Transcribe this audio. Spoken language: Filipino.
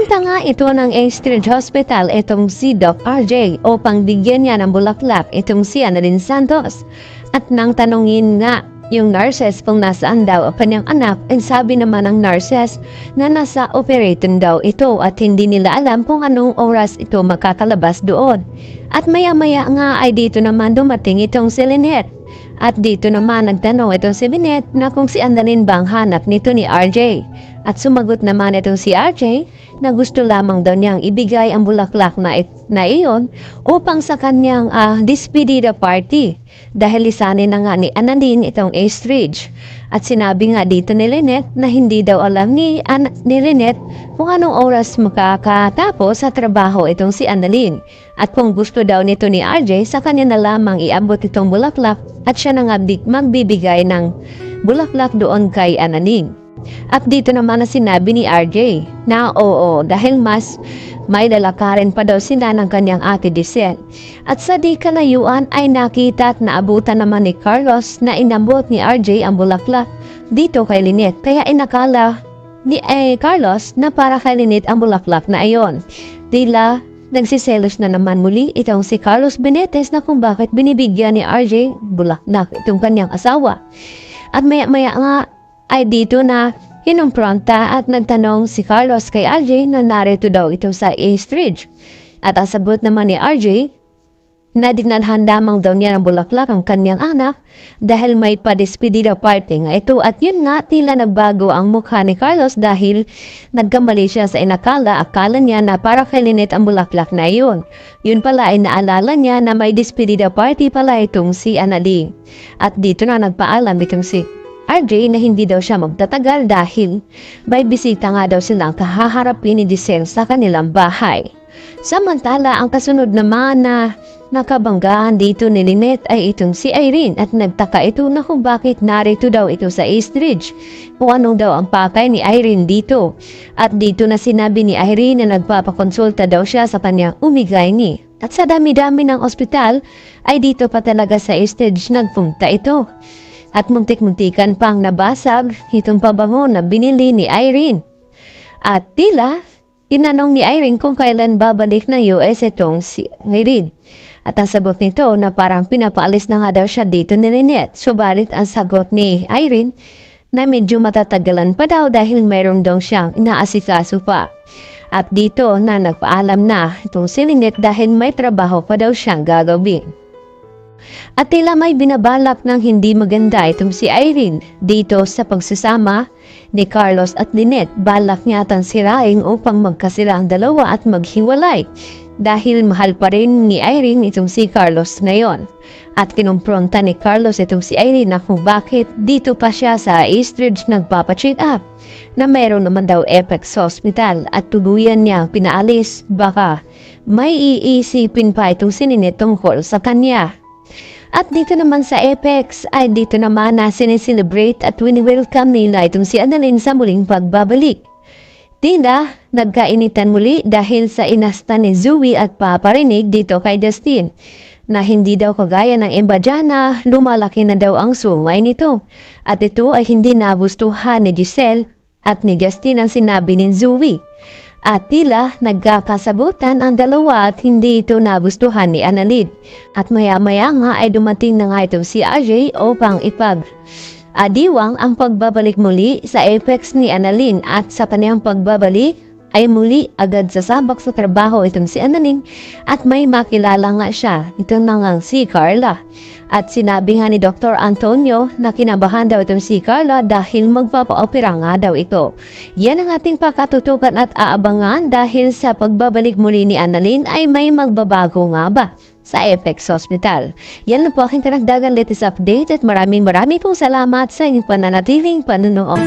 Pumunta nga ito ng Astrid Hospital itong si Doc RJ upang bigyan niya ng bulaklak itong si Annalyn Santos. At nang tanungin nga yung nurses kung nasaan daw ang kanyang anak, ay sabi naman ng nurses na nasa operating daw ito at hindi nila alam kung anong oras ito makakalabas doon. At maya-maya nga ay dito naman dumating itong si Lynette. At dito naman nagtanong itong si Lynette na kung si Annalyn bang hanap nito ni RJ. At sumagot naman itong si RJ na gusto lamang daw niyang ibigay ang bulaklak na iyon upang sa kanyang despedida party. Dahil lisanin na nga ni Annalyn itong Astrid. At sinabi nga dito ni Lynette na hindi daw alam ni Lynette kung anong oras makakatapos sa trabaho itong si Annalyn. At kung gusto daw nito ni RJ, sa kanya na lamang iabot itong bulaklak at siya na nga magbibigay ng bulaklak doon kay Annalyn. At dito naman na sinabi ni RJ na oo, dahil mas may lalakarin pa daw sila ng kanyang ate Giselle. At sa di kalayuan ay nakita at naabutan naman ni Carlos na inabot ni RJ ang bulaklak dito kay Lynette. Kaya inakala ni Carlos na para kay Lynette ang bulaklak na ayon. Tila nagsiselos na naman muli itong si Carlos Benetes na kung bakit binibigyan ni RJ bulaklak itong kanyang asawa. At maya-maya nga ay dito na hinumpronta at nagtanong si Carlos kay RJ na narito daw ito sa Astrid. At ang sagot naman ni RJ na dinalhan lamang daw niya ng bulaklak ang kanyang anak dahil may pa-despedida party nga ito. At yun nga, tila nagbago ang mukha ni Carlos dahil nagkamali siya sa akala niya na para kay Lynette ang bulaklak na iyon. Yun pala ay naalala niya na may despedida party pala itong si Annalyn. At dito na nagpaalam itong si RJ na hindi daw siya magtatagal dahil may bisita nga daw silang kahaharapin ni Giselle sa kanilang bahay. Samantala, ang kasunod naman na nakabanggaan dito ni Lynette ay itong si Irene at nagtaka ito na kung bakit narito daw ito sa Astrid. Kung anong daw ang pakay ni Irene dito. At dito na sinabi ni Irene na nagpapakonsulta daw siya sa kanyang umigayni. At sa dami-dami ng ospital ay dito pa talaga sa Astrid nagpunta ito. At muntik-muntikan pang nabasag itong pabango na binili ni Irene. At tila, inanong ni Irene kung kailan babalik ng US itong si Irene. At ang sagot nito na parang pinapaalis na nga daw siya dito ni Lynette. Subalit ang sagot ni Irene na medyo matatagalan pa daw dahil mayroon daw siyang inaasikaso pa. At dito na nagpaalam na itong si Lynette dahil may trabaho pa daw siyang gagawin. At tila may binabalak ng hindi maganda itong si Irene dito sa pagsasama ni Carlos at Lynette. Balak niya atang sirain upang magkasila ang dalawa at maghiwalay dahil mahal pa rin ni Irene itong si Carlos ngayon. At kinumpronta ni Carlos itong si Irene na kung bakit dito pa siya sa Astrid nagpapacheck up na mayroon naman daw Apex Hospital at tuluyan niya pinaalis baka may iisipin pa itong si Lynette tungkol sa kanya. At dito naman sa Apex ay dito naman na sineselebrate at wini-welcome nila itong si Annalyn sa muling pagbabalik. Tila, nagkainitan muli dahil sa inasta ni Zoe at paparinig dito kay Justin na hindi daw kagaya ng iba dyan na lumalaki na daw ang sungay nito. At ito ay hindi nagustuhan ni Giselle at ni Justin ang sinabi ni Zoe. At tila nagkakasabutan ang dalawa at hindi ito nagustuhan ni Annalyn. At maya-maya nga ay dumating na nga itong si RJ upang adiwang ang pagbabalik muli sa Apex ni Annalyn. At sa kanyang pagbabalik ay muli agad sasabak sa trabaho itong si Annalyn at may makilala nga siya. Ito na nga si Carla. At sinabi nga ni Dr. Antonio na kinabahan daw itong si Carla dahil magpapa-opera nga daw ito. Yan ang ating pakatutukan at aabangan dahil sa pagbabalik muli ni Annalyn ay may magbabago nga ba sa Apex Hospital. Yan na po aking karagdagan latest update at maraming pong salamat sa inyong pananatiling panunood.